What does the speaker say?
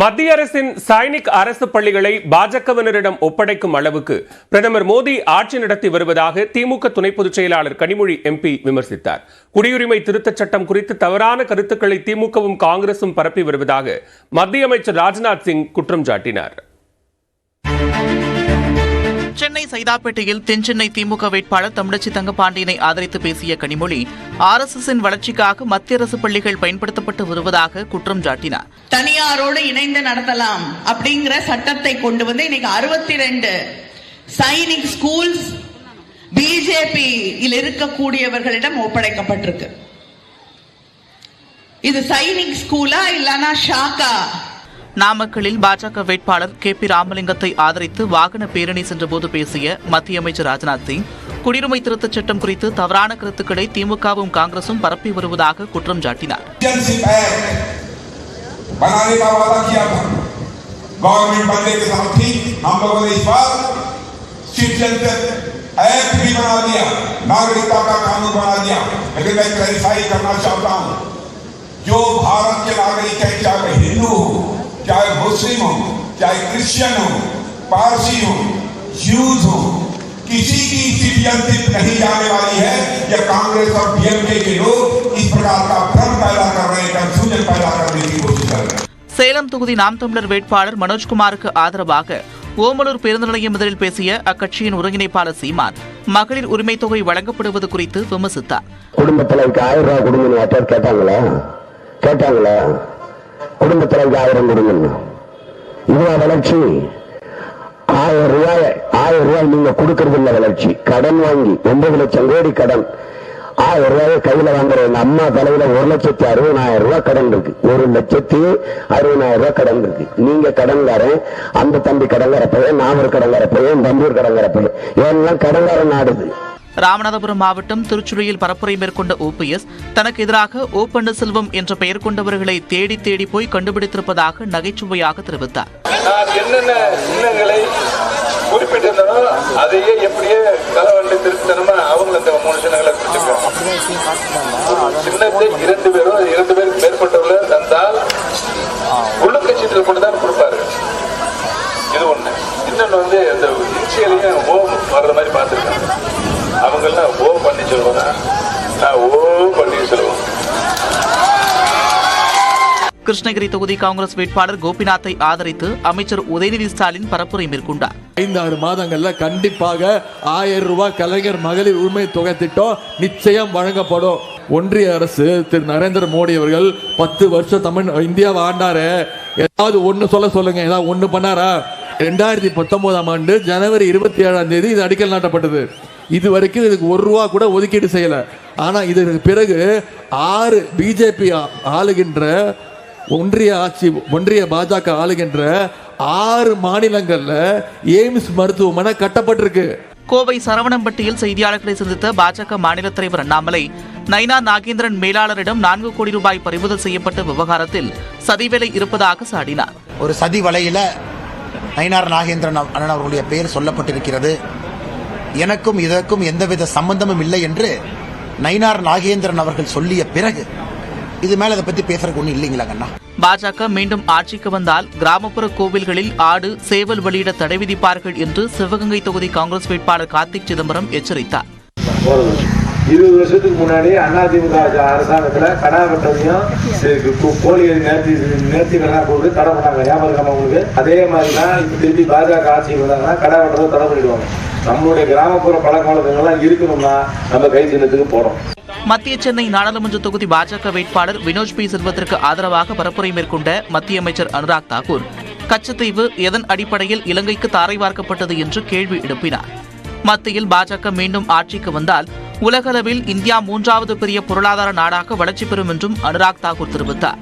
மத்திய அரசின் சைனிக் அரசு பள்ளிகளை பாஜகவினரிடம் ஒப்படைக்கும் அளவுக்கு பிரதமர் மோடி ஆட்சி நடத்தி வருவதாக திமுக துணை பொதுச் செயலாளர் கனிமொழி எம்பி விமர்சித்தார். குடியுரிமை திருத்தச் சட்டம் குறித்து தவறான கருத்துக்களை திமுகவும் காங்கிரசும் பரப்பி வருவதாக மத்திய அமைச்சர் ராஜ்நாத் சிங் குற்றம் சாட்டினார். சென்னை சைதாப்பேட்டையில் தென்சென்னை திமுக வேட்பாளர் தமிழச்சி தங்கபாண்டியனை ஆதரித்து பேசிய கனிமொழி, RSSன் வளர்ச்சிக்காக மத்திய அரசு பள்ளிகள் பயன்படுத்தப்பட்டு வருவதாக குற்றம் சாட்டினார். தனியாரோடு இணைந்து நடத்தலாம் அப்படிங்கிற சட்டத்தை கொண்டு வந்து இன்னைக்கு 62 சைனிக் ஸ்கூல்ஸ் பிஜேபியில் இருக்கக்கூடியவர்களிடம் ஒப்படைக்கப்பட்டிருக்கு. இது சைனிக் ஸ்கூலா இல்லனா ஷாக்கா? நாமக்கல்லில் பாஜக வேட்பாளர் KP ராமலிங்கத்தை ஆதரித்து வாகன பேரணி சென்றபோது பேசிய மத்திய அமைச்சர் ராஜ்நாத் சிங், குடியுரிமை திருத்தச் சட்டம் குறித்து தவறான கருத்துக்களை திமுகவும் காங்கிரசும் பரப்பி வருவதாக குற்றம் சாட்டினார். जो भारत के नागरिक है, चाहे हिंदू हो, चाहे मुस्लिम हो, चाहे क्रिश्चियन हो, पारसी हो, ज्यूज हो, किसी की सिटीजनशिप नहीं जाने वाली है। यह कांग्रेस और DMK के लोग इस प्रकार का भ्रम पैदा कर रहे हैं, कंफ्यूजन पैदा करने की कोशिश कर रहे हैं. சேலம் தொகுதி நாம் தமிழர் வேட்பாளர் மனோஜ்குமாருக்கு ஆதரவாக ஓமலூர் பேருந்து நிலையம் முதலில் பேசிய அக்கட்சியின் ஒருங்கிணைப்பாளர் சீமான், மகளிர் உரிமை தொகை வழங்கப்படுவது குறித்து விமர்சித்தார். குடும்பத்தில் 1000 ரூபாய் கொடுங்க கேட்டாங்களா? குடும்பத்தில் 1000 கொடுங்க. இதுவா வளர்ச்சி? 1000 ரூபாய் நீங்க கொடுக்கறது இல்ல வளர்ச்சி. கடன் வாங்கி 9 லட்சம் கோடி கடன், 1000 ரூபாய் கையில வாங்குற எங்க அம்மா தலையில 1,60,60,000 ரூபாய் கடன் இருக்கு. 1,60,60,000 ரூபாய் கடன் இருக்கு. நீங்க கடன்காரன், அந்த தம்பி கடன்கார பையன், நான் ஒரு கடன்கார பையன், தம்பி ஒரு கடன்கார பையன், எல்லாம் கடன்காரன் நாடுது. ராமநாதபுரம் மாவட்டம் திருச்சுழியில் பரப்புரை மேற்கொண்ட OPS தனக்கு எதிராக O பன்னீர்செல்வம் என்ற பெயர் கொண்டவர்களை தேடி தேடி போய் கண்டுபிடித்திருப்பதாக நகைச்சுவையாக தெரிவித்தார். என்னென்ன சின்னங்களை குறிப்பிட்டிருந்தனோ அதையே எப்படியே களவண்டு திருத்தனமா அவங்க அந்த 3 சின்னங்களை குறிச்சிருக்காங்க. சின்னத்தை 2 பேருக்கு மேற்பட்டவர்கள் தந்தால் உள்ளுக்கட்சியில் கொண்டு தான் கொடுப்பாரு. இது ஒண்ணு. இன்னொன்னு அந்த இன்சியலையும் ஓ வர்ற மாதிரி பார்த்துருக்காங்க. அவங்கெல்லாம் ஓ பன்னீர்செல்வம், நான் ஓ பன்னீர்செல்வம். கிருஷ்ணகிரி தொகுதி காங்கிரஸ் வேட்பாளர் கோபிநாத்தை ஆதரித்து அமைச்சர் உதயநிதி ஸ்டாலின் பரப்புரை மேற்கொண்டார். 5-6 மாதங்கள்ல கண்டிப்பாக 1000 ரூபாய் கலைஞர் மகளிர் உரிமை தொகை திட்டம் நிச்சயம் வழங்கப்படும். ஒன்றிய அரசு திரு நரேந்திர மோடி அவர்கள் 10 வருஷம் இந்தியாவை ஆண்டாரு. ஏதாவது ஒன்னு சொல்லுங்க, ஏதாவது ஒன்னு பண்ணாரா? 2019ஆம் ஆண்டு ஜனவரி 27ஆம் தேதி இது அடிக்கல் நாட்டப்பட்டது. இது வரைக்கும் இதுக்கு 1 ரூபா கூட ஒதுக்கீடு செய்யல. ஆனா இதற்கு பிறகு 6 பிஜேபி ஆளுகின்ற ஒன்றிய பாஜக ஆளுகின்ற 6 மாநிலங்கள்ல எய்ம்ஸ் மருத்துவமனை கட்டப்பட்டிருக்கு. கோவை சரவணம்பட்டியில் செய்தியாளர்களை சந்தித்த பாஜக மாநில தலைவர் அண்ணாமலை, நயினார் நாகேந்திரன் மேலாளரிடம் 4 கோடி ரூபாய் பறிமுதல் செய்யப்பட்ட விவகாரத்தில் சதிவேலை இருப்பதாக சாடினார். ஒரு சதி வலையில நயினார் நாகேந்திரன் அண்ணன் அவர்களுடைய பெயர் சொல்லப்பட்டிருக்கிறது. எனக்கும் இதற்கும் எந்தவித சம்பந்தமும் இல்லை என்று நயினார் நாகேந்திரன் அவர்கள் சொல்லிய பிறகு இது மேல அதை பத்தி பேசுறதுக்கு ஒண்ணு இல்லைங்களா அண்ணா? பாஜக மீண்டும் ஆட்சிக்கு வந்தால் கிராமப்புற கோவில்களில் ஆடு, சேவல் வெளியிட தடை விதிப்பார்கள் என்று சிவகங்கை தொகுதி காங்கிரஸ் வேட்பாளர் கார்த்திக் சிதம்பரம் எச்சரித்தார். 20 வருஷத்துக்கு முன்னாடி அதிமுக அரசாங்கத்துல கடா வெட்டதையும் கோழிகள் நேர்த்திகள்லாம் போட்டு தடை பண்ணாங்க. ஞாபகம் உங்களுக்கு? அதே மாதிரிதான் இப்ப திருப்பி பாஜக ஆட்சிக்கு வந்தாங்கன்னா கடா வெட்டதை தடை பண்ணிடுவாங்க. நம்மளுடைய கிராமப்புற பழக்க வழக்கங்கள்லாம் இருக்கணும்னா நம்ம கை சின்னத்துக்கு போறோம். மத்திய சென்னை நாடாளுமன்ற தொகுதி பாஜக வேட்பாளர் வினோஜ் பி செல்வத்திற்கு ஆதரவாக பரப்புரை மேற்கொண்ட மத்திய அமைச்சர் அனுராக் தாக்கூர், கச்சத்தீவு எதன் அடிப்படையில் இலங்கைக்கு தாரை வார்க்கப்பட்டது என்று கேள்வி எழுப்பினார். மத்தியில் பாஜக மீண்டும் ஆட்சிக்கு வந்தால் உலகளவில் இந்தியா 3வது பெரிய பொருளாதார நாடாக வளர்ச்சி பெறும் என்றும் அனுராக் தாக்கூர் தெரிவித்தார்.